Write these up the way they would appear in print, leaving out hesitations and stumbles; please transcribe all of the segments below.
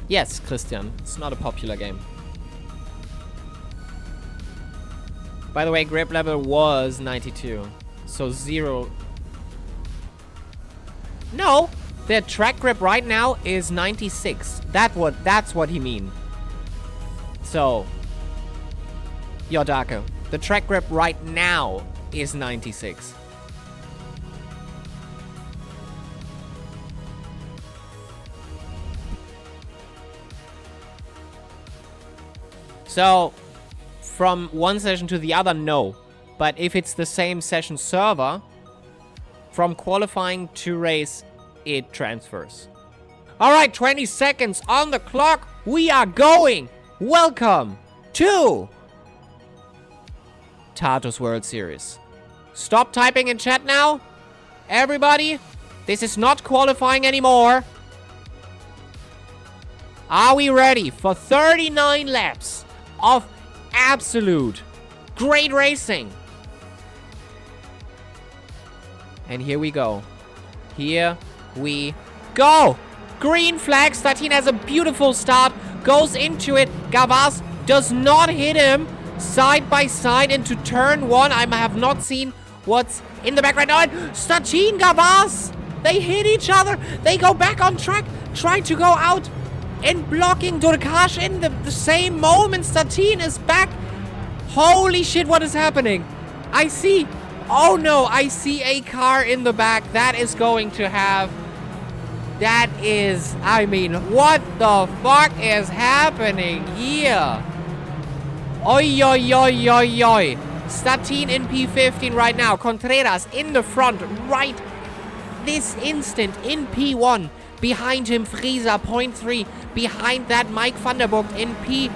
Yes, Christian. It's not a popular game. By the way, grip level was 92. So 0. No! Their track grip right now is 96. That's what he mean. So, Yodake, the track grip right now is 96. So, from one session to the other, no. But if it's the same session server, from qualifying to race, it transfers. Alright, 20 seconds on the clock. We are going. Welcome to Tatuus World Series. Stop typing in chat now. Everybody, this is not qualifying anymore. Are we ready for 39 laps of absolute great racing? And here we go. Here we go. Green flag. Statin has a beautiful start. Goes into it. Gavas does not hit him. Side by side into turn 1. I have not seen what's in the back right now. And Statin, Gavas, they hit each other. They go back on track. Try to go out. And blocking Durkash in the same moment. Statin is back. Holy shit, what is happening? I see. Oh no, I see a car in the back. That is going to have... That is... I mean, what the fuck is happening here? Oi, oi, oi, oi, oi. Statin in P15 right now. Contreras in the front right this instant in P1. Behind him, Friesa, 0.3. Behind that, Mike Vanderburg in P2.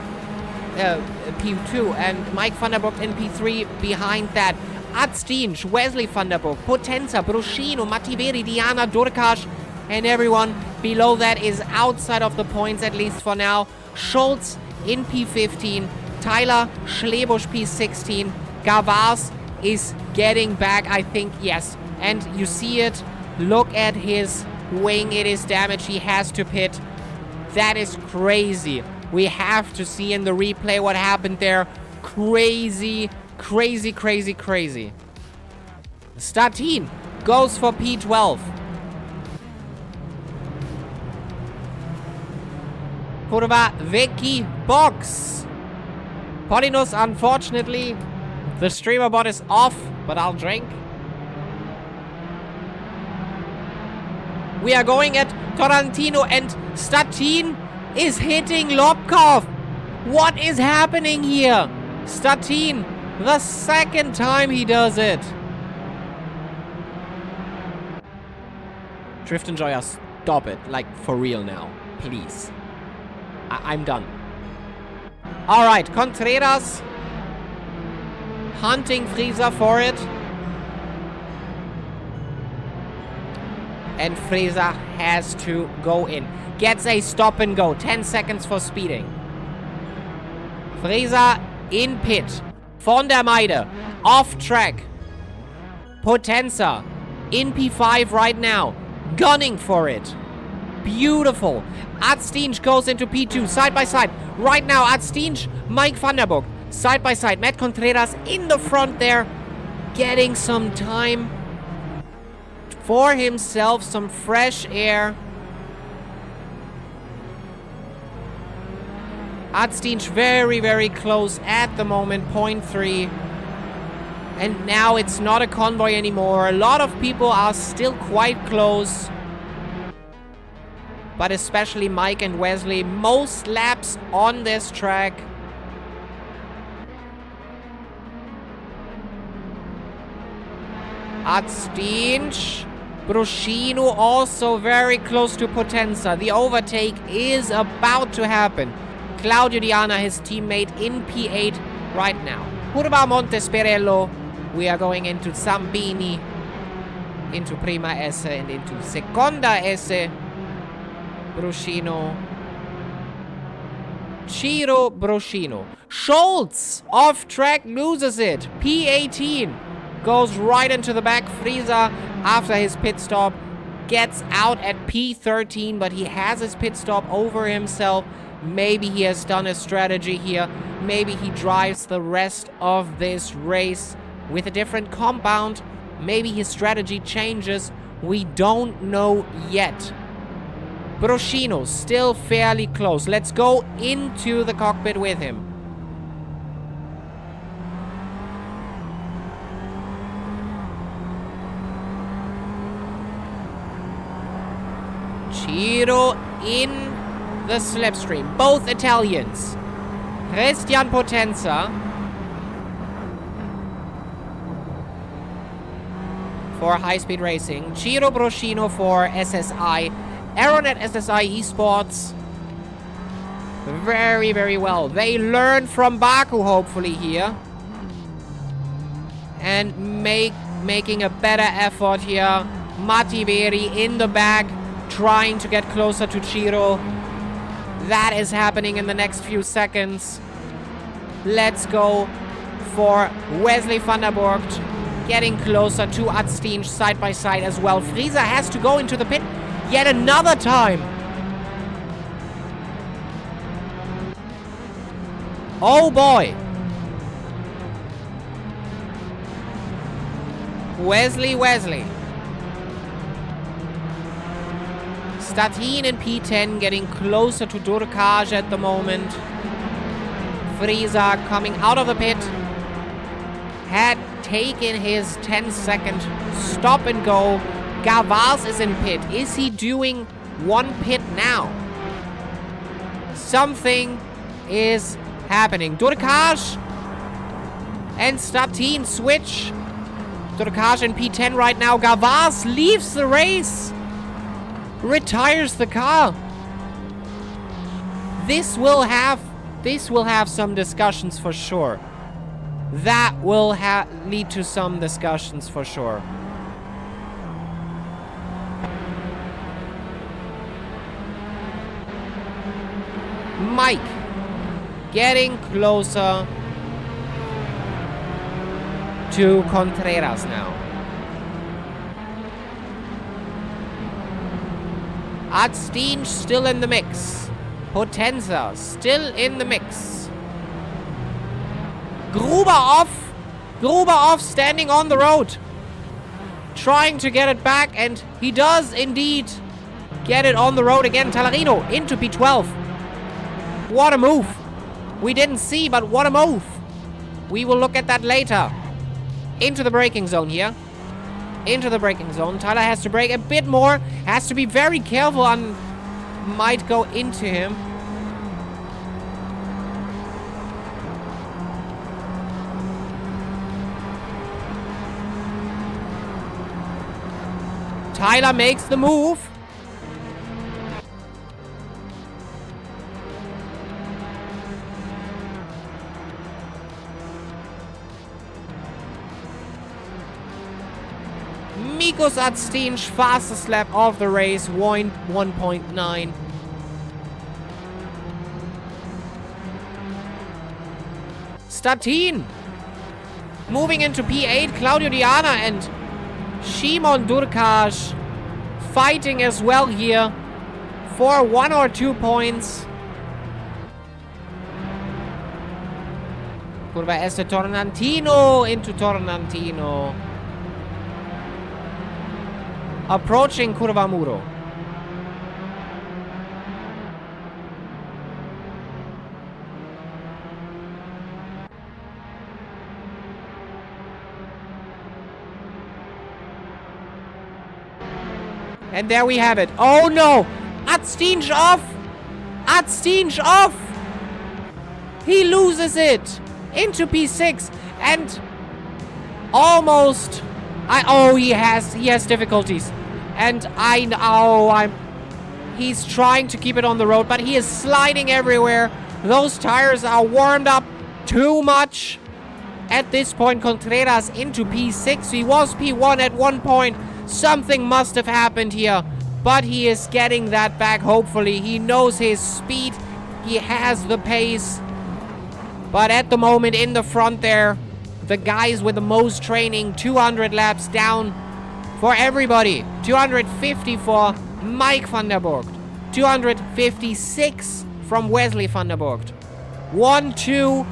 And Mike Vanderburg in P3 behind that. Adstinch, Wesley Vanderburg, Potenza, Bruschino, Mativeri, Diana, Durkash. And everyone below that is outside of the points, at least for now. Schultz in P15. Tyler Schlebusch P16. Gavas is getting back, I think, yes. And you see it. Look at his wing. It is damaged. He has to pit. That is crazy. We have to see in the replay what happened there. Crazy, crazy, crazy, crazy. Statin goes for P12. Kurva Vicky Box. Polinus, unfortunately, the streamer bot is off, but I'll drink. We are going at Torrentino and Statin is hitting Lobkov. What is happening here? Statin, the second time he does it. Drift Enjoyer, stop it. Like, for real now. Please. I'm done. Alright, Contreras hunting Friesa for it. And Friesa has to go in. Gets a stop and go. 10 seconds for speeding. Friesa in pit. Von der Meide off track. Potenza in P5 right now. Gunning for it. Beautiful. Adstinch goes into P2. Side by side. Right now, Adstinch, Mike Vanderburg. Side by side. Matt Contreras in the front there. Getting some time for himself. Some fresh air. Adstinch very, very close at the moment. 0.3. And now it's not a convoy anymore. A lot of people are still quite close. But especially Mike and Wesley. Most laps on this track. Adstinch. Bruschino also very close to Potenza. The overtake is about to happen. Claudio Diana, his teammate, in P8 right now. Curva Montesperello. We are going into Zambini. Into Prima S and into Seconda S. Bruschino. Ciro Bruschino. Schultz off track loses it. P18 goes right into the back. Friesa after his pit stop gets out at P13, but he has his pit stop over himself. Maybe he has done a strategy here. Maybe he drives the rest of this race with a different compound. Maybe his strategy changes. We don't know yet. Broschino still fairly close. Let's go into the cockpit with him. Ciro in the slipstream. Both Italians. Christian Potenza for high-speed racing. Ciro Broschino for SSI. Aaron at SSI Esports. Very, very well. They learn from Baku, hopefully, here. And making a better effort here. Mativeri in the back, trying to get closer to Ciro. That is happening in the next few seconds. Let's go for Wesley van der Borgt. Getting closer to Adstinj side by side as well. Frieser has to go into the pit yet another time. Oh boy. Wesley. Statin in P10 getting closer to Durkaj at the moment. Frieser coming out of the pit. Had taken his 10-second stop and go. Gavaz is in pit. Is he doing one pit now? Something is happening. Durkaj and Statin switch. Durkaj in P10 right now. Gavaz leaves the race. Retires the car. This will have some discussions for sure. That will lead to some discussions for sure. Mike getting closer to Contreras now. Adstinj still in the mix. Potenza still in the mix. Gruber off standing on the road. Trying to get it back, and he does indeed get it on the road again. Talarino into P12. What a move. We didn't see, but what a move. We will look at that later. Into the braking zone here. Into the braking zone. Tyler has to brake a bit more. Has to be very careful and might go into him. Tyler makes the move. Mikos Adstinj, fastest lap of the race, 1.9. Statin moving into P8. Claudio Diana and Shimon Durkaj fighting as well here for 1 or 2 points. Curva S to Tornantino, into Tornantino. Approaching Curva Muro. And there we have it. Oh no! Adstinj off! Adstinj off! He loses it! Into P6 and almost... he has difficulties. And I know he's trying to keep it on the road, but he is sliding everywhere. Those tires are warmed up too much. At this point, Contreras into P6. He was P1 at one point. Something must have happened here, but he is getting that back, hopefully. He knows his speed. He has the pace. But at the moment, in the front there, the guys with the most training, 200 laps down for everybody. 250 for Mike van der Burgt. 256 from Wesley van der Burgt. 1-2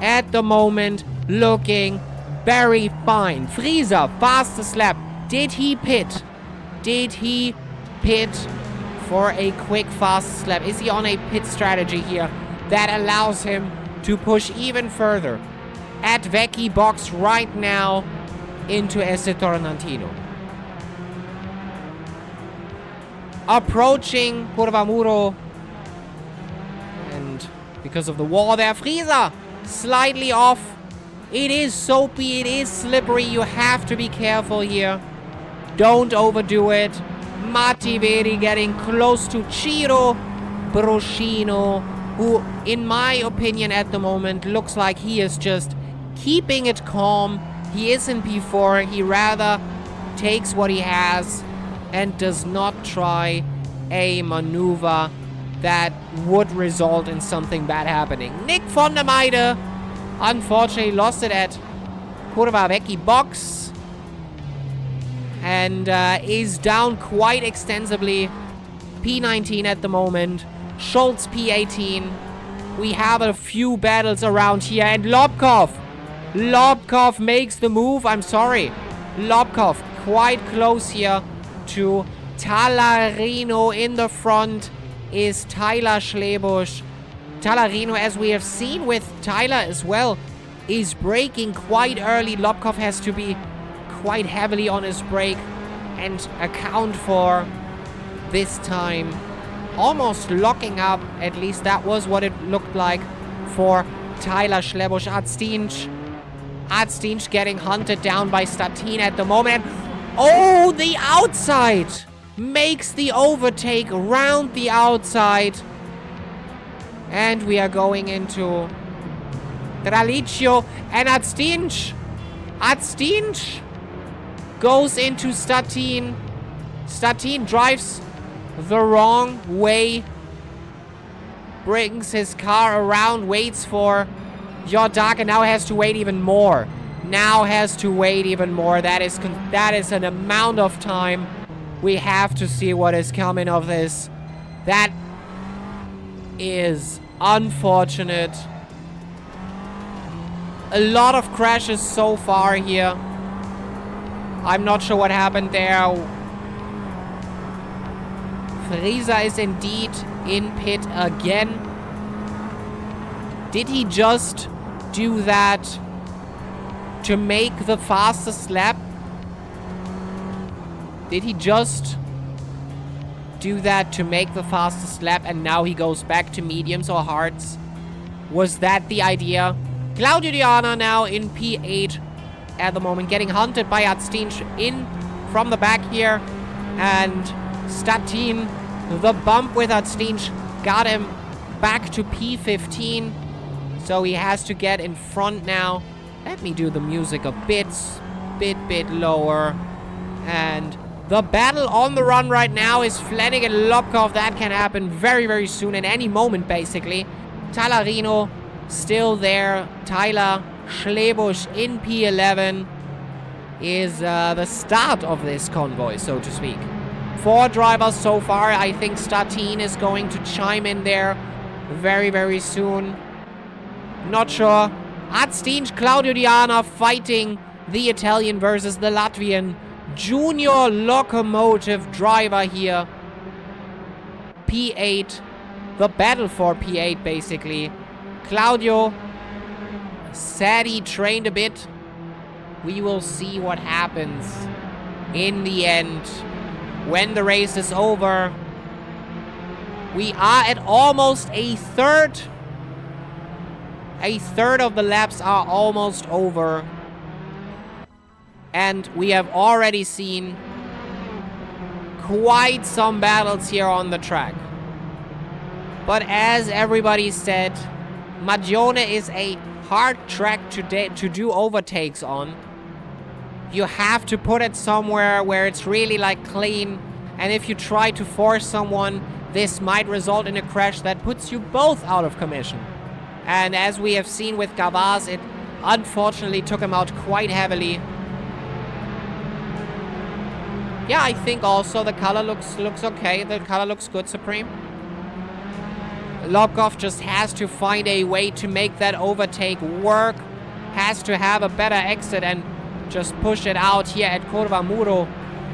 at the moment, looking very fine. Frieser, fastest lap. Did he pit? Did he pit for a quick fastest lap? Is he on a pit strategy here that allows him to push even further at Vecchi box right now into Este Tornantino? Approaching Curva Muro, and because of the wall there, Frieser slightly off. It is soapy, it is slippery, you have to be careful here. Don't overdo it. Mattiveri getting close to Ciro Bruscino, who, in my opinion at the moment, looks like he is just keeping it calm. He is in P4, he rather takes what he has and does not try a maneuver that would result in something bad happening. Nick von der Meide unfortunately lost it at Curva Vecchi box and is down quite extensively. P19 at the moment. Schultz P18. We have a few battles around here, and Lobkov makes the move. I'm sorry. Lobkov quite close here to Talarino. In the front is Tyler Schlebusch. Talarino, as we have seen with Tyler as well, is braking quite early. Lobkov has to be quite heavily on his brake and account for this time almost locking up. At least that was what it looked like for Tyler Schlebusch. Adstinch getting hunted down by Statin at the moment. Oh, the outside makes the overtake round the outside. And we are going into Dralicchio and Adstinch. Adstinch goes into Statin. Statin drives the wrong way. Brings his car around, waits for Jordak, and now has to wait even more. That is an amount of time. We have to see what is coming of this. That is unfortunate. A lot of crashes so far here. I'm not sure what happened there. Frieser is indeed in pit again. Did he just do that to make the fastest lap? Did he just do that to make the fastest lap and now he goes back to mediums or hards? Was that the idea? Claudio Diana now in P8 at the moment, getting hunted by Adstinch in from the back here. And Statin, the bump with Adstinch got him back to P15. So he has to get in front now. Let me do the music a bit lower. And the battle on the run right now is Flanagan Lobkov. That can happen very, very soon, at any moment, basically. Talarino still there. Tyler Schlebusch in P11 is the start of this convoy, so to speak. 4 drivers so far. I think Statin is going to chime in there very, very soon. Not sure. Adstinch, Claudio Diana fighting the Italian versus the Latvian junior locomotive driver here. P8. The battle for P8, basically. Claudio said he trained a bit. We will see what happens in the end when the race is over. We are at almost a third. A third of the laps are almost over. And we have already seen quite some battles here on the track. But as everybody said, Magione is a hard track to do overtakes on. You have to put it somewhere where it's really like clean. And if you try to force someone, this might result in a crash that puts you both out of commission. And as we have seen with Gavaz, it unfortunately took him out quite heavily. Yeah, I think also the color looks okay. The color looks good, Supreme. Lobkov just has to find a way to make that overtake work. Has to have a better exit and just push it out here at Curva Muro.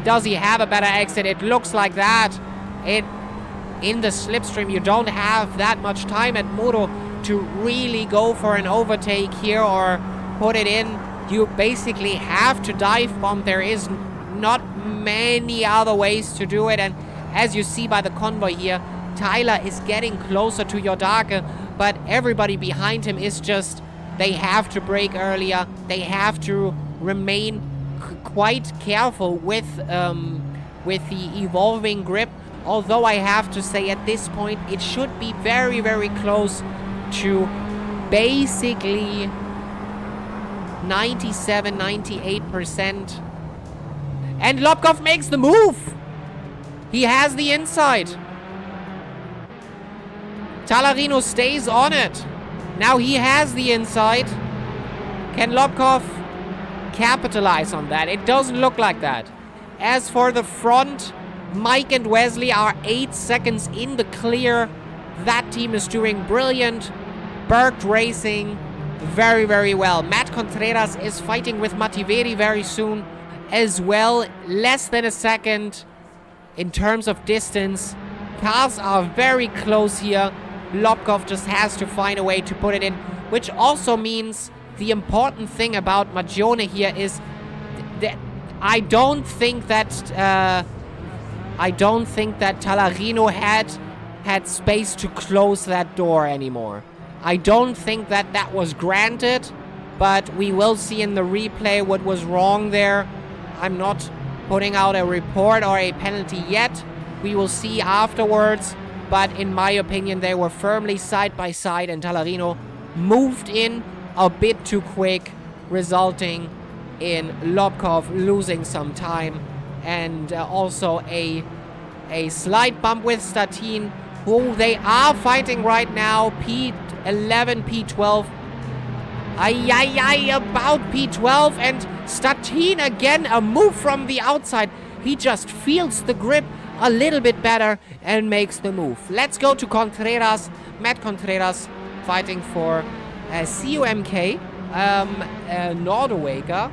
Does he have a better exit? It looks like that. In the slipstream, you don't have that much time at Muro to really go for an overtake here or put it in. You basically have to dive bomb. There is not many other ways to do it. And as you see by the convoy here, Tyler is getting closer to Yodake, but everybody behind him is just, they have to brake earlier. They have to remain quite careful with the evolving grip. Although I have to say at this point, it should be very, very close to basically 97, 98%. And Lobkov makes the move. He has the inside. Talarino stays on it. Now he has the inside. Can Lobkov capitalize on that? It doesn't look like that. As for the front, Mike and Wesley are 8 seconds in the clear. That team is doing brilliant. Berg Racing, very, very well. Matt Contreras is fighting with Mativeri very soon as well. Less than a second in terms of distance. Cars are very close here. Lobkov just has to find a way to put it in, which also means the important thing about Magione here is that I don't think that Talarino had space to close that door anymore. I don't think that was granted, but we will see in the replay what was wrong there. I'm not putting out a report or a penalty yet. We will see afterwards. But in my opinion, they were firmly side by side, and Talarino moved in a bit too quick, resulting in Lobkov losing some time. And also a slight bump with Statin, who they are fighting right now. P11, P12. About P12, and Statin again, a move from the outside. He just feels the grip a little bit better and makes the move. Let's go to Contreras. Matt Contreras fighting for CUMK. Nordowaker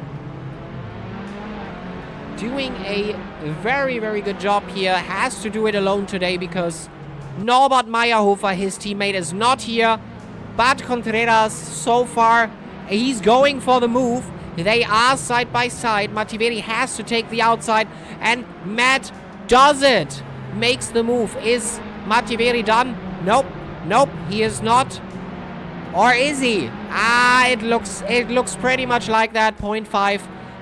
doing a very, very good job here. Has to do it alone today because Norbert Meyerhofer, his teammate, is not here. But Contreras, so far, he's going for the move. They are side by side. Mativeri has to take the outside, and Matt does it. Makes the move. Is Mativeri done? Nope, he is not. Or is he? It looks pretty much like that. 0.5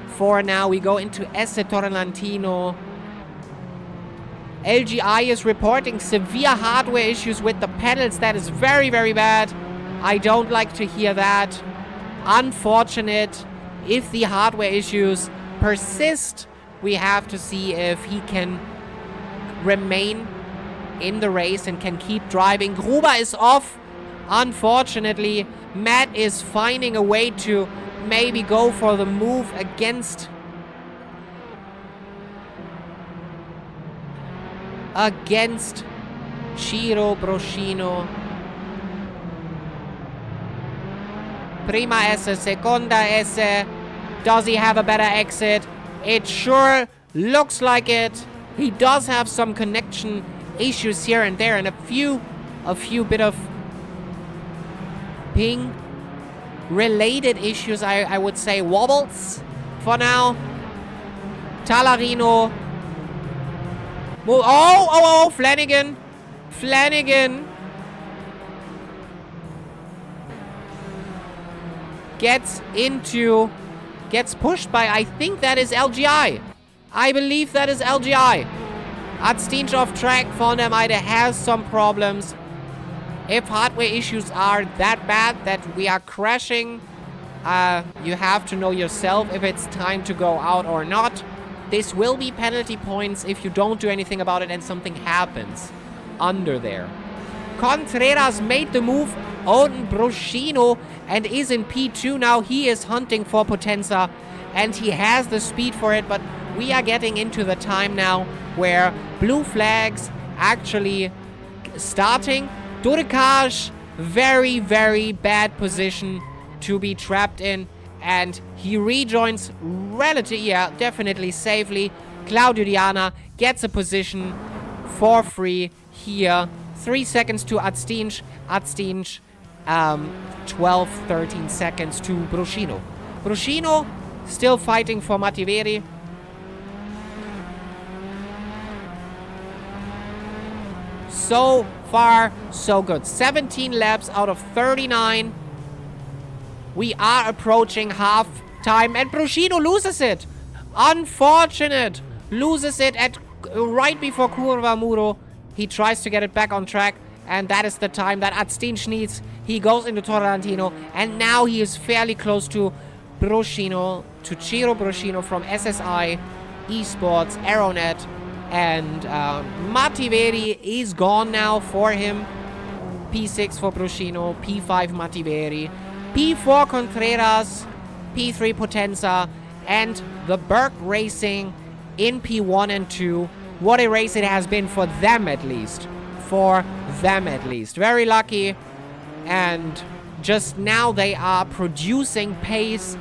for now. We go into Esse Torrentino. LGI is reporting severe hardware issues with the pedals. That is very, very bad. I don't like to hear that. Unfortunate. If the hardware issues persist, we have to see if he can remain in the race and can keep driving. Gruber is off. Unfortunately, Matt is finding a way to maybe go for the move against Ciro Broschino. Prima S, seconda S. Does he have a better exit? It sure looks like it. He does have some connection issues here and there, and a few bit of ping related issues, I would say. Wobbles for now. Talarino. Oh, Flanagan. Gets pushed by, I think that is LGI. I believe that is LGI. Adstinch off track. Fonda Meide has some problems. If hardware issues are that bad that we are crashing, you have to know yourself if it's time to go out or not. This will be penalty points if you don't do anything about it and something happens under there. Contreras made the move on Broschino and is in P2 now. He is hunting for Potenza and he has the speed for it, but we are getting into the time now where blue flags actually starting. Durikaj, very, very bad position to be trapped in. And he rejoins definitely safely. Claudio Diana gets a position for free here. 3 seconds to Adstinj. Adstinj, 12, 13 seconds to Bruscino. Bruscino still fighting for Mativeri. So far, so good. 17 laps out of 39. We are approaching half time, and Bruscino loses it. Unfortunate. Loses it at right before Curva Muro. He tries to get it back on track, and that is the time that Adstinj needs. He goes into Torrentino, and now he is fairly close to Bruscino, to Ciro Bruscino from SSI Esports, Aeronet, and Mativeri is gone now for him. P6 for Bruscino, P5 Mativeri, P4 Contreras, P3 Potenza, and the Berg Racing in P1 and 2. What a race it has been for them at least. For them at least. Very lucky. And just now they are producing pace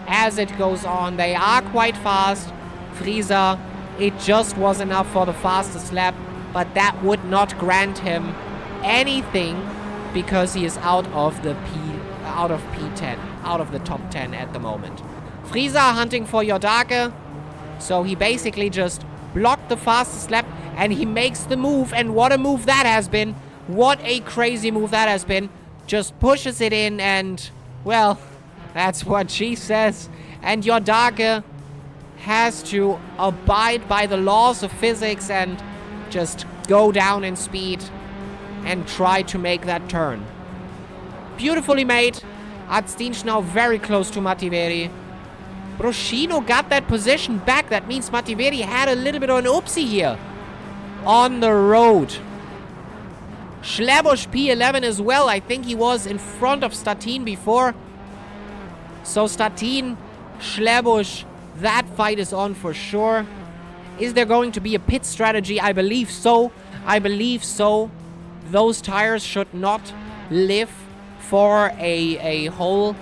as it goes on. They are quite fast. Friesa, it just was enough for the fastest lap, but that would not grant him anything because he is out of P10, out of the top 10 at the moment. Friesa hunting for Yordake, so he basically just blocked the fastest lap and he makes the move, and what a move that has been. What a crazy move that has been. Just pushes it in, and well, that's what she says. And Yordake has to abide by the laws of physics and just go down in speed and try to make that turn. Beautifully made. Adstinj now very close to Mativeri. Bruscino got that position back. That means Mativeri had a little bit of an oopsie here on the road. Schlebusch P11 as well. I think he was in front of Statin before. So Statin, Schlebusch, that fight is on for sure. Is there going to be a pit strategy? I believe so. I believe so. Those tires should not live for a whole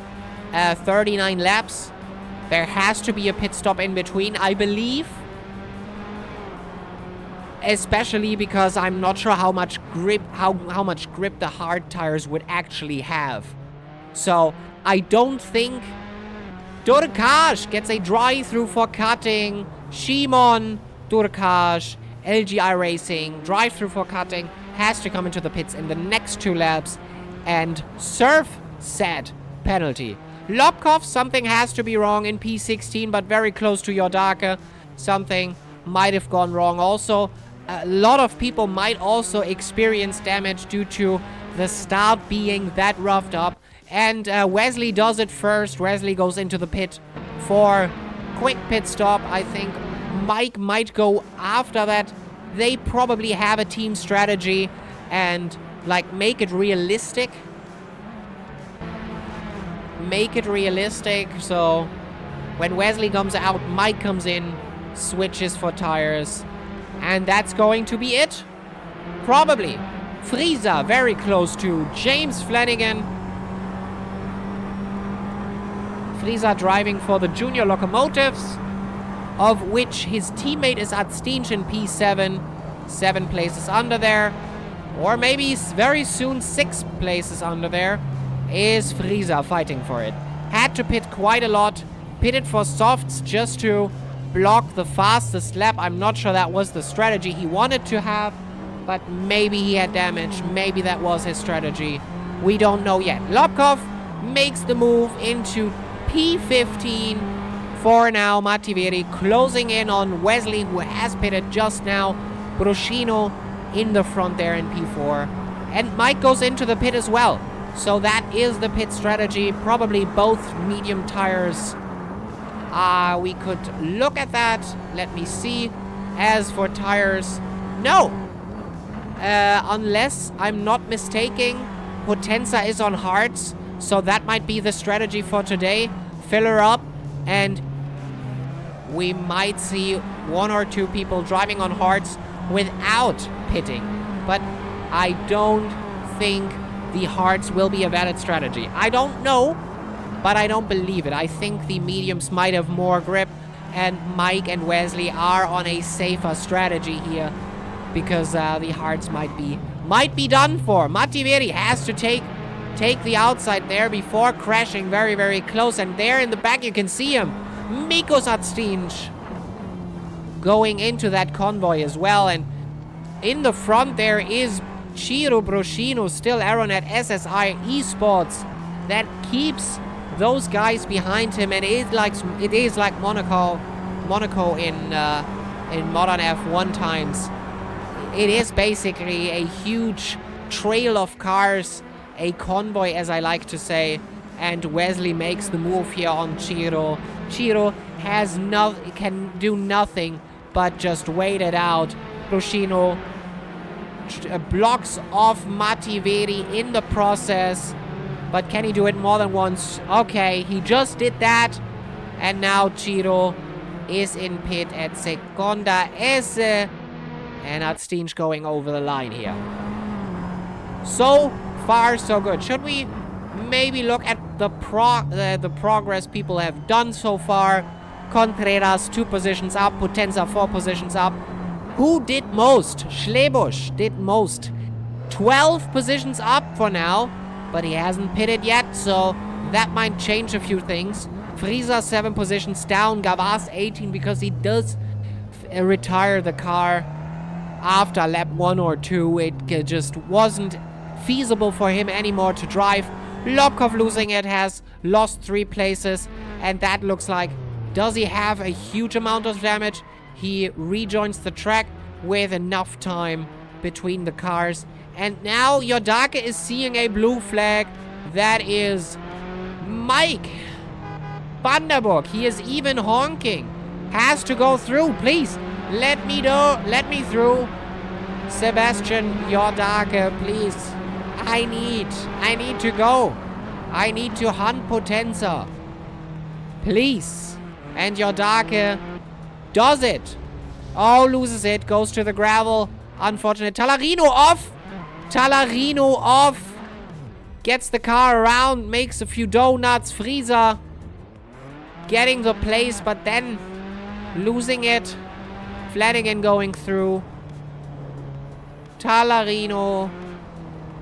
39 laps. There has to be a pit stop in between, I believe. Especially because I'm not sure how much grip the hard tires would actually have. So I don't think Durkaz gets a drive-through for cutting. Shimon, Durkaz, LGI Racing, drive-through for cutting, has to come into the pits in the next 2 laps and serve said penalty. Lobkov, something has to be wrong in P16, but very close to Yordake. Something might have gone wrong also. A lot of people might also experience damage due to the start being that roughed up. And Wesley does it first. Wesley goes into the pit for quick pit stop. I think Mike might go after that. They probably have a team strategy and like make it realistic. Make it realistic. So when Wesley comes out, Mike comes in, switches for tires. And that's going to be it. Probably. Friesa very close to James Flanagan. Friesa driving for the junior locomotives, of which his teammate is Adstinj in P7. 7 places under there. Or maybe very soon 6 places under there. Is Friesa fighting for it. Had to pit quite a lot. Pitted for softs just to block the fastest lap. I'm not sure that was the strategy he wanted to have, but maybe he had damage. Maybe that was his strategy. We don't know yet. Lobkov makes the move into P15 for now. Mativeri closing in on Wesley, who has pitted just now. Bruscino in the front there in P4. And Mike goes into the pit as well. So that is the pit strategy. Probably both medium tires. We could look at that. Let me see. As for tires, no. Unless I'm not mistaken, Potenza is on hards. So that might be the strategy for today. Fill her up and we might see 1 or 2 people driving on hards without pitting. But I don't think the hards will be a valid strategy. I don't know, but I don't believe it. I think the mediums might have more grip, and Mike and Wesley are on a safer strategy here, because the hards might be done for. Mativeri has to take the outside there before crashing very, very close. And there in the back you can see him, Mikos Atstinj, going into that convoy as well. And in the front there is Ciro Broschino, still Aaron at SSI Esports, that keeps those guys behind him. And it is like Monaco in modern F1 times. It is basically a huge trail of cars, a convoy, as I like to say. And Wesley makes the move here on Ciro. Ciro can do nothing but just wait it out. Broschino blocks off Mativeri in the process. But can he do it more than once? Okay, he just did that. And now Ciro is in pit at Seconda S. And Atstinj going over the line here. So far, so good. Should we maybe look at the progress people have done so far? Contreras 2 positions up. Potenza 4 positions up. Who did most? Schlebusch did most. 12 positions up for now. But he hasn't pitted yet, so that might change a few things. Frieser 7 positions down. Gavas 18 because he does retire the car after lap 1 or 2. It just wasn't feasible for him anymore to drive. Lobkov losing it, has lost 3 places. And that looks like, does he have a huge amount of damage? He rejoins the track with enough time between the cars. And now Yodake is seeing a blue flag. That is Mike Vanderburg. He is even honking. Has to go through. Please, let me through. Sebastian Yodake, please. I need to go. I need to hunt Potenza. Please. And Yodake does it. Oh, loses it. Goes to the gravel. Unfortunate. Tallarino off. Tallarino off. Gets the car around. Makes a few donuts. Frieser getting the place, but then losing it. Flanagan going through. Tallarino.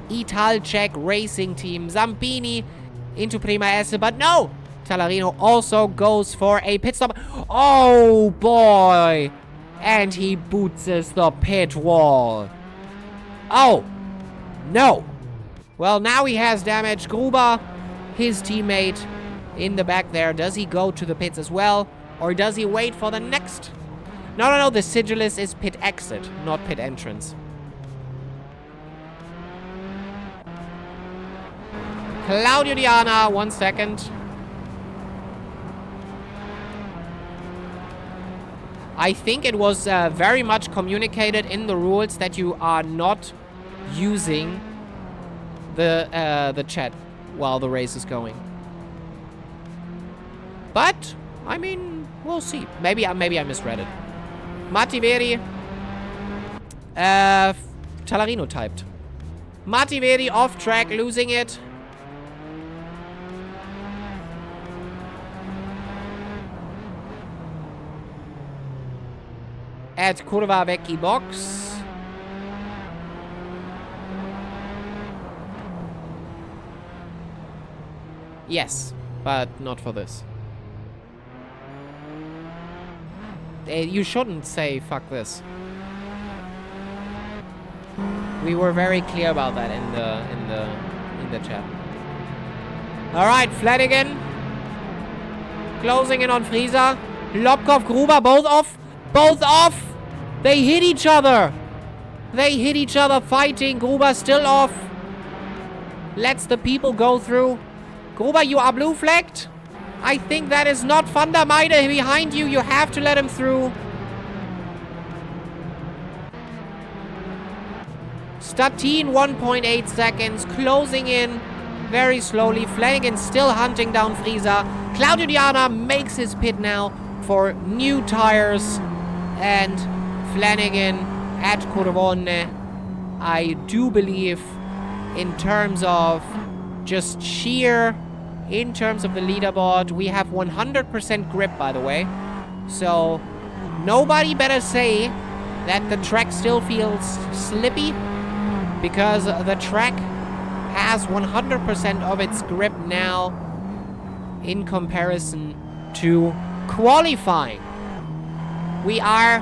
Italcheck Racing Team. Zampini into Prima S, but no! Tallarino also goes for a pit stop. Oh, boy! And he bootses the pit wall. Oh, no. Well, now he has damage. Gruber, his teammate, in the back there. Does he go to the pits as well? Or does he wait for the next? No. The Sigillus is pit exit, not pit entrance. Claudio Diana, 1 second. I think it was very much communicated in the rules that you are not using the chat while the race is going. But I mean, we'll see. Maybe I misread it. Mativeri, Tallarino typed. Mativeri off track, losing it. At Kurva Vecchi box. Yes, but not for this. You shouldn't say fuck this. We were very clear about that in the chat. All right, Flanagan closing in on Frieser. Lobkov, Gruber, both off. Both off. They hit each other. Fighting. Gruber still off. Lets the people go through. Gruber, you are blue flagged. I think that is not Van der Meide behind you. You have to let him through. Statin, 1.8 seconds. Closing in very slowly. Flanagan still hunting down Frieser. Claudio Diana makes his pit now. for new tires, and Flanagan at Corvone, I do believe, in terms of just in terms of the leaderboard, we have 100% grip, by the way. So nobody better say that the track still feels slippy, because the track has 100% of its grip now in comparison to qualifying. We are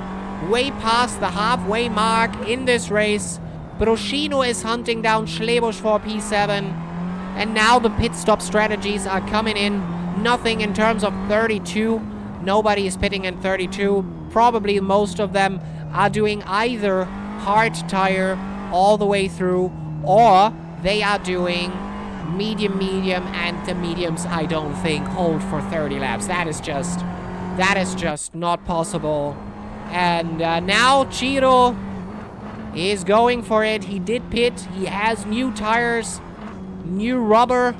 way past the halfway mark in this race. Broschino is hunting down Schlebusch for P7. And now the pit stop strategies are coming in. Nothing in terms of 32. Nobody is pitting in 32. Probably most of them are doing either hard tire all the way through, or they are doing medium, and the mediums I don't think hold for 30 laps. That is just not possible. And now Ciro is going for it. He did pit. He has new tires, new rubber,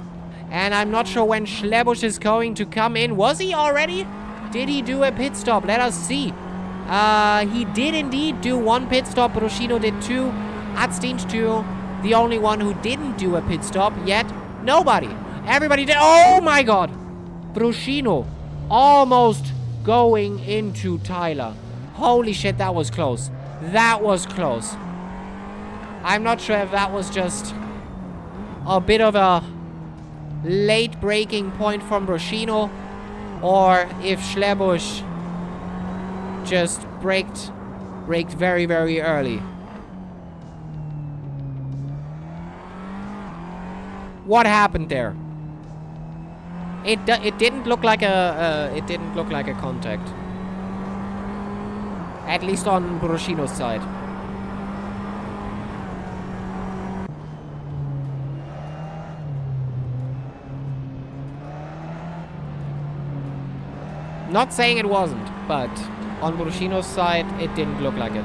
and I'm not sure when Schlebusch is going to come in. Was he already? Did he do a pit stop? Let us see. He did indeed do one pit stop. Broschino did two. Adstinch two. The only one who didn't do a pit stop yet. Nobody. Everybody did. Oh my god. Broschino almost going into Tyler. Holy shit, that was close. That was close. I'm not sure if that was just a bit of a late breaking point from Broschino, or if Schlebusch just braked very, very early. What happened there? It didn't look like a contact. At least on Broschino's side. Not saying it wasn't, but on Broschino's side, it didn't look like it.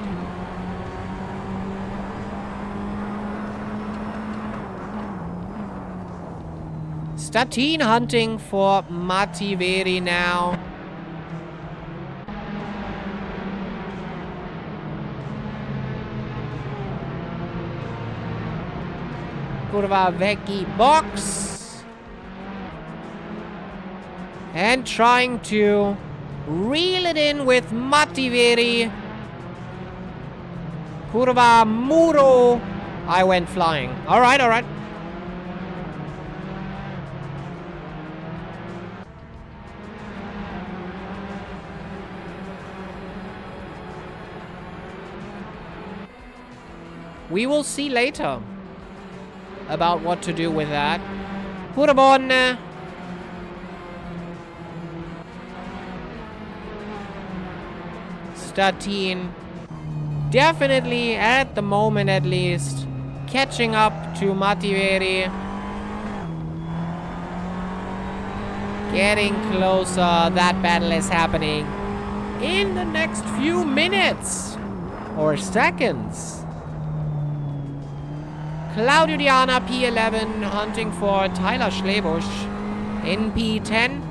Statin hunting for Mativeri now. Kurva Vecchi box. And trying to reel it in with Mativeri. Kurva Muro. I went flying. Alright, alright. We will see later about what to do with that. Purbonne. Statin. Definitely, at the moment at least, catching up to Mativeri. Getting closer. That battle is happening in the next few minutes. Or seconds. Claudio Diana, P11, hunting for Tyler Schlebusch in P10.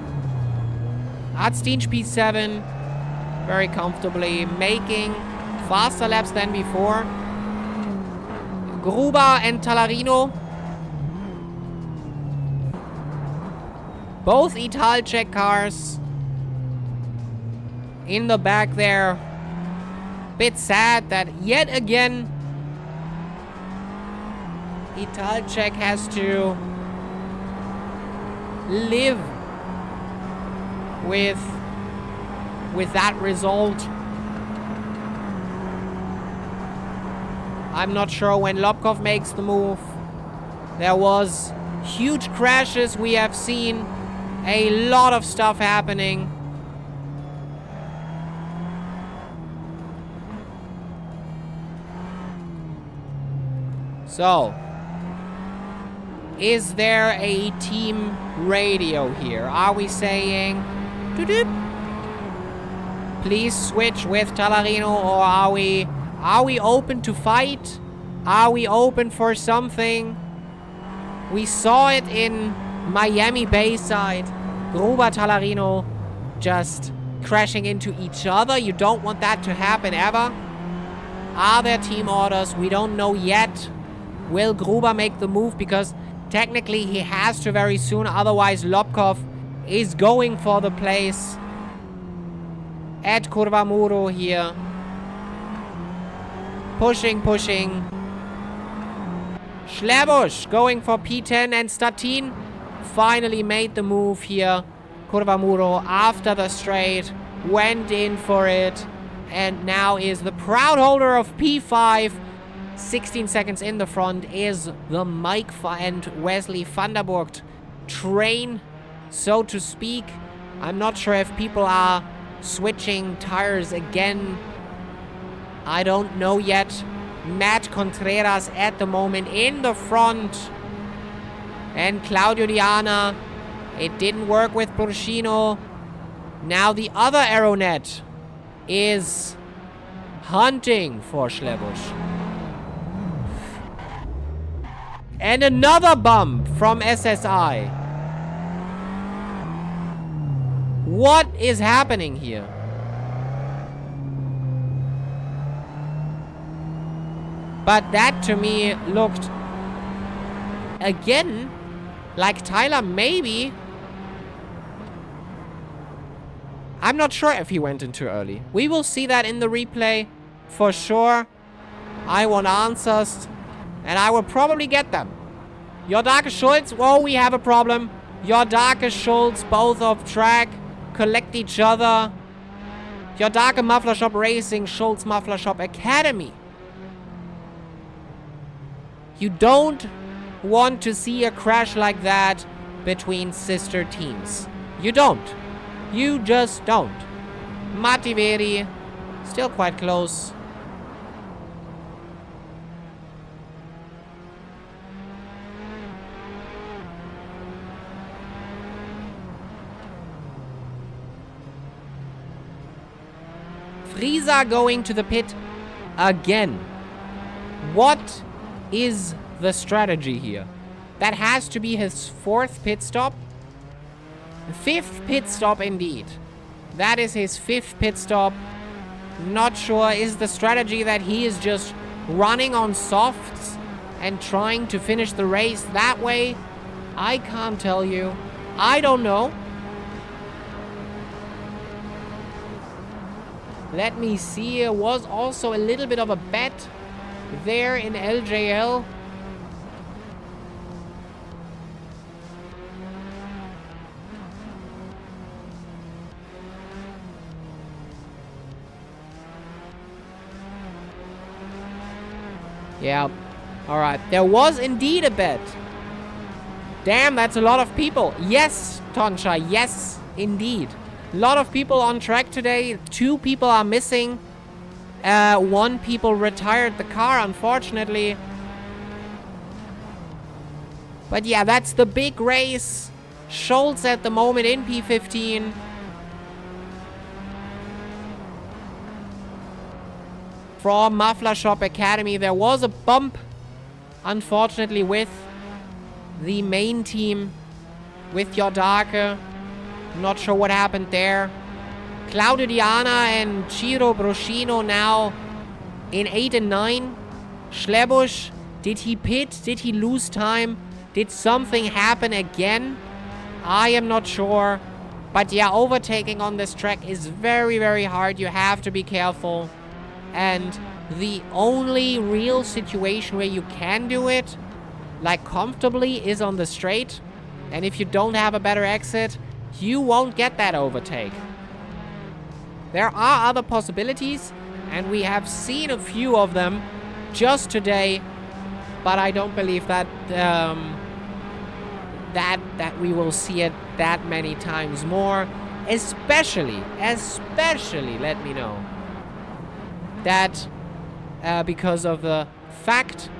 Adstinch, P7, very comfortably, making faster laps than before. Gruber and Tallarino, both Italcheck cars in the back there. Bit sad that yet again Italcheck has to live with that result. I'm not sure when Lobkov makes the move. There was huge crashes. We have seen a lot of stuff happening. So, is there a team radio here? Are we saying, doop, please switch with Tallarino, or are we open to fight? Are we open for something? We saw it in Miami Bayside. Gruber Tallarino just crashing into each other. You don't want that to happen ever. Are there team orders? We don't know yet. Will Gruber make the move? Because technically he has to very soon. Otherwise, Lobkov is going for the place at Kurvamuro here. Pushing. Schlebusch going for P10, and Statin finally made the move here. Kurvamuro, after the straight, went in for it, and now is the proud holder of P5. 16 seconds in the front is the Mike and Wesley Vanderburgt train, so to speak. I'm not sure if people are switching tires again. I don't know yet. Matt Contreras at the moment in the front. And Claudio Diana. It didn't work with Burschino. Now the other Aeronet is hunting for Schlebusch. And another bump from SSI. What is happening here? But that to me looked again like Tyler maybe. I'm not sure if he went in too early. We will see that in the replay for sure. I want answers, and I will probably get them. Jordake Schultz, whoa, we have a problem. Jordake Schultz, both off track, collect each other. Jordake Muffler Shop Racing, Schultz Muffler Shop Academy. You don't want to see a crash like that between sister teams. You don't. You just don't. Mativeri, still quite close. Friesa going to the pit again. What is the strategy here? That has to be his 4th pit stop. 5th pit stop indeed. That is his 5th pit stop. Not sure. Is the strategy that he is just running on softs and trying to finish the race that way? I can't tell you. I don't know. Let me see. There was also a little bit of a bet there in LJL. Yeah. Alright. There was indeed a bet. Damn, that's a lot of people. Yes, Tonsha. Yes, indeed. A lot of people on track today. 2 people are missing. 1 people retired the car, unfortunately. But yeah, that's the big race. Schultz at the moment in P15. From Muffler Shop Academy, there was a bump, unfortunately, with the main team, with Jordake. Not sure what happened there. Claudio Diana and Ciro Broschino now in 8 and 9. Schlebusch, did he pit? Did he lose time? Did something happen again? I am not sure. But yeah, overtaking on this track is very, very hard. You have to be careful. And the only real situation where you can do it, like comfortably, is on the straight. And if you don't have a better exit, you won't get that overtake. There are other possibilities, and we have seen a few of them just today, but I don't believe that that we will see it that many times more. Especially, let me know, that because of the fact...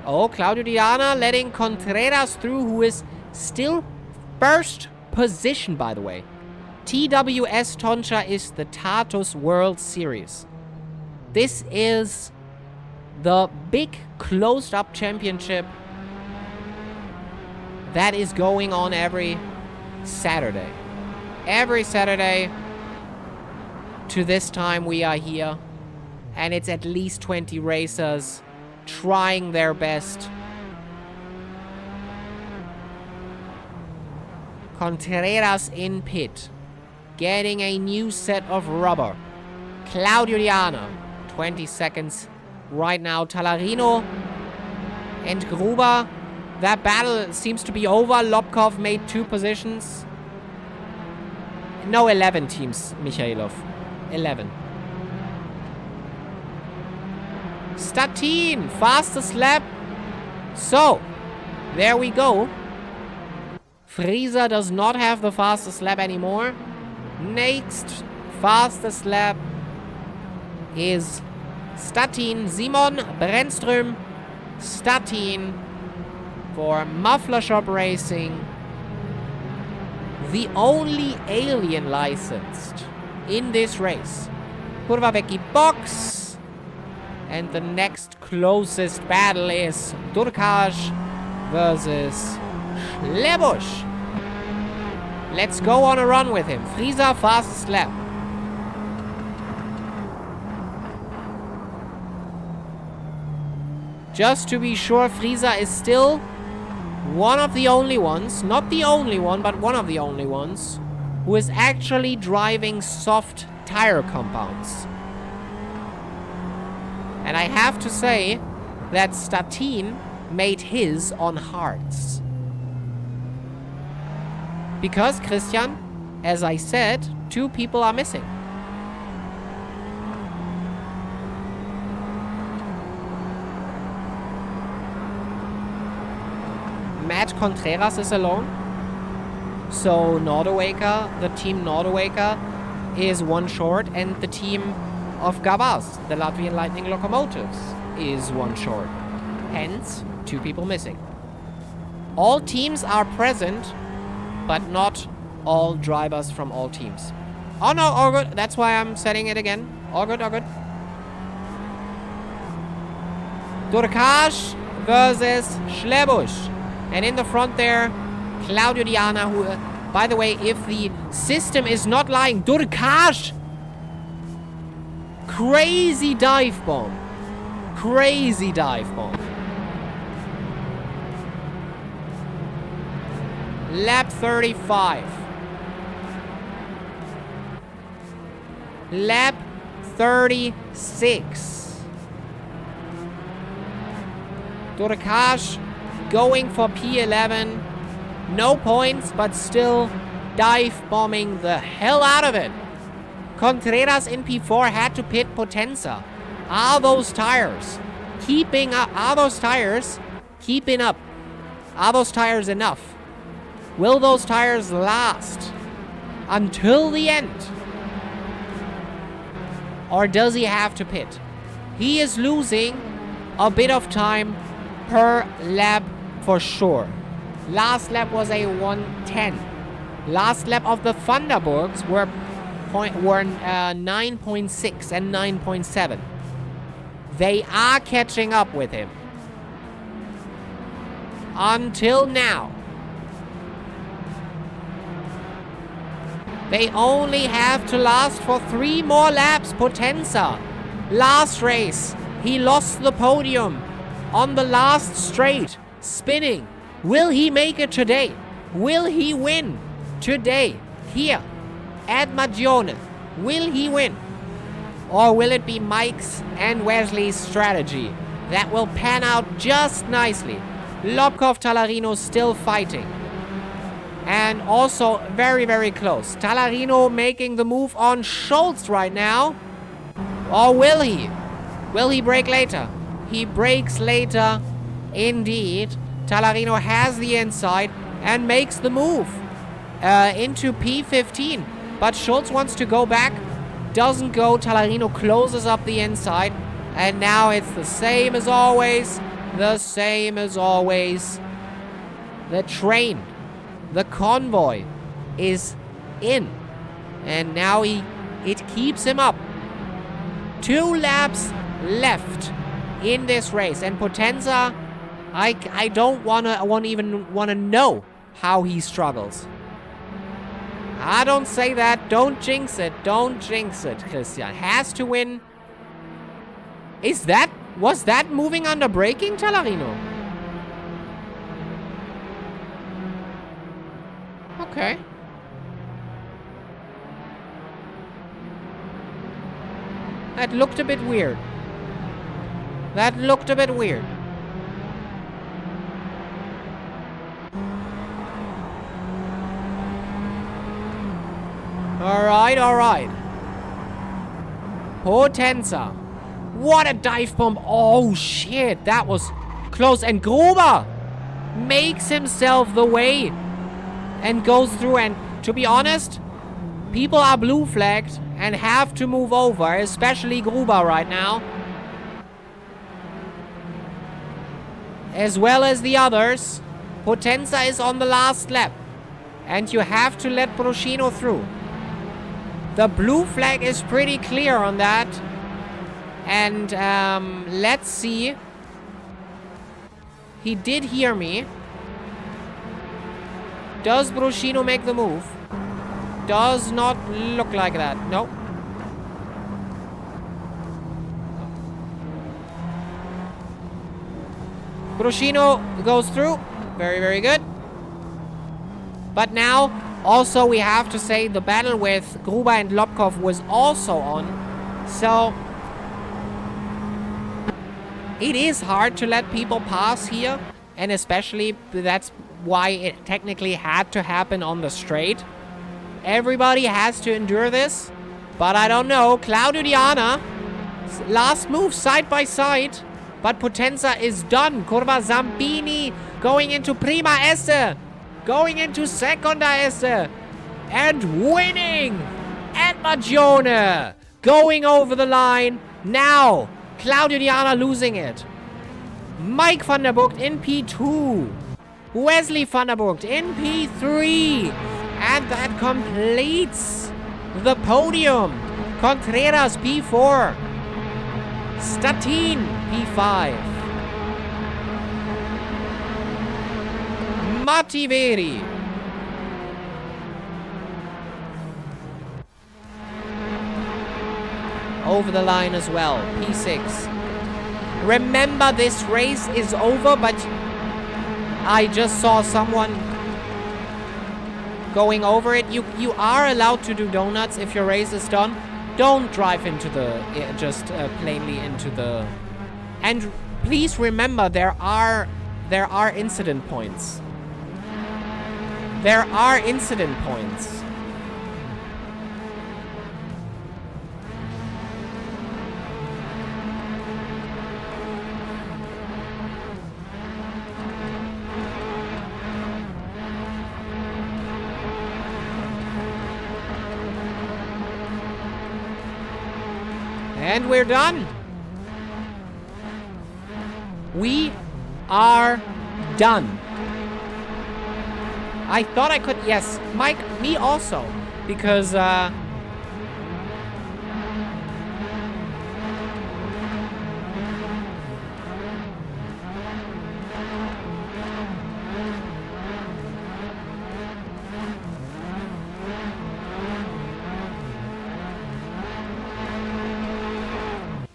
Oh, Claudio Diana letting Contreras through, who is still first position, by the way. TWS Tonsha is the Tatuus World Series. This is the big closed-up championship that is going on every Saturday. Every Saturday, to this time we are here. And it's at least 20 racers trying their best. Contreras in pit. Getting a new set of rubber. Claudio Diana. 20 seconds right now. Tallarino and Gruber. That battle seems to be over. Lobkov made 2 positions. No, 11 teams, Michailov. 11. Statin, fastest lap. So, there we go. Frieser does not have the fastest lap anymore. Next fastest lap is Statin, Simon Brännström. Statin for Muffler Shop Racing. The only alien licensed in this race. Kurvavecki box. And the next closest battle is Durkaj versus Schlebusch. Let's go on a run with him. Frieser, fastest lap. Just to be sure, Frieser is still one of the only ones, not the only one, but one of the only ones, who is actually driving soft tire compounds. And I have to say that Statin made his on hards. Because, Christian, as I said, 2 people are missing. Matt Contreras is alone. So Nordowaker, the team Nordowaker, is 1 short, and the team of Gavaz, the Latvian Lightning Locomotives, is 1 short. Hence, 2 people missing. All teams are present, but not all drivers from all teams. Oh no, all good. That's why I'm setting it again. All good, all good. Durkaj versus Schlebusch. And in the front there, Claudio Diana, who, by the way, if the system is not lying, Durkaj! Crazy dive bomb. Crazy dive bomb. Lap 35. Lap 36. Durkaj going for P11. No points, but still dive bombing the hell out of it. Contreras in P4 had to pit Potenza. Are those tires keeping up? Are those tires keeping up? Are those tires enough? Will those tires last until the end? Or does he have to pit? He is losing a bit of time per lap for sure. Last lap was a 1:10. Last lap of the Thunderbergs were 9.6 and 9.7. They are catching up with him. Until now. They only have to last for 3 more laps. Potenza. Last race, he lost the podium on the last straight, spinning. Will he make it today? Will he win today, here, at Magione? Will he win? Or will it be Mike's and Wesley's strategy that will pan out just nicely? Lobkov, Tallarino still fighting. And also very, very close. Tallarino making the move on Schultz right now. Or will he? Will he brake later? He brakes later, indeed. Tallarino has the inside and makes the move into P15. But Schultz wants to go back. Doesn't go. Tallarino closes up the inside. And now it's the same as always. The same as always. The train, the convoy, is in. And now it keeps him up. 2 laps left in this race. And Potenza, I don't even want to know how he struggles. Ah, don't say that. Don't jinx it. Don't jinx it. Christian has to win. Was that moving under braking, Talarino? Okay. That looked a bit weird. That looked a bit weird. Alright, alright. Potenza. What a dive bomb. Oh, shit. That was close. And Gruber makes himself the way and goes through. And to be honest, people are blue flagged and have to move over, especially Gruber right now. As well as the others. Potenza is on the last lap. And you have to let Broschino through. The blue flag is pretty clear on that. And let's see. He did hear me. Does Broschino make the move? Does not look like that. Nope. Broschino goes through. Very, very good. But now, also we have to say the battle with Gruber and Lobkov was also on. So it is hard to let people pass here. And especially that's why it technically had to happen on the straight. Everybody has to endure this. But I don't know. Claudio Diana. Last move side by side. But Potenza is done. Curva Zambini going into Prima Esse. Going into Seconda Esse. And winning. And Magione going over the line. Now, Claudio Diana losing it. Mike van der Burgt in P2. Wesley van der Burgt in P3. And that completes the podium. Contreras P4. Statin P5. Mativeri. Over the line as well. P6. Remember, this race is over, but I just saw someone going over it. You are allowed to do donuts if your race is done. Don't drive into the, just plainly into the... And please remember, there are incident points. There are incident points. And we're done. We are done. I thought I could... Yes, Mike, me also. Because,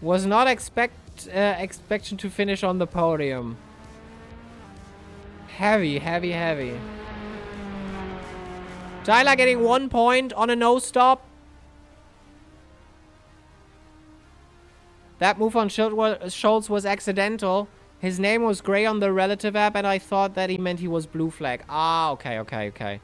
was not expecting to finish on the podium. Heavy, heavy, heavy. Tyler getting 1 point on a no stop. That move on Schultz was accidental. His name was gray on the relative app, and I thought that he meant he was blue flag. Ah, okay, okay, okay.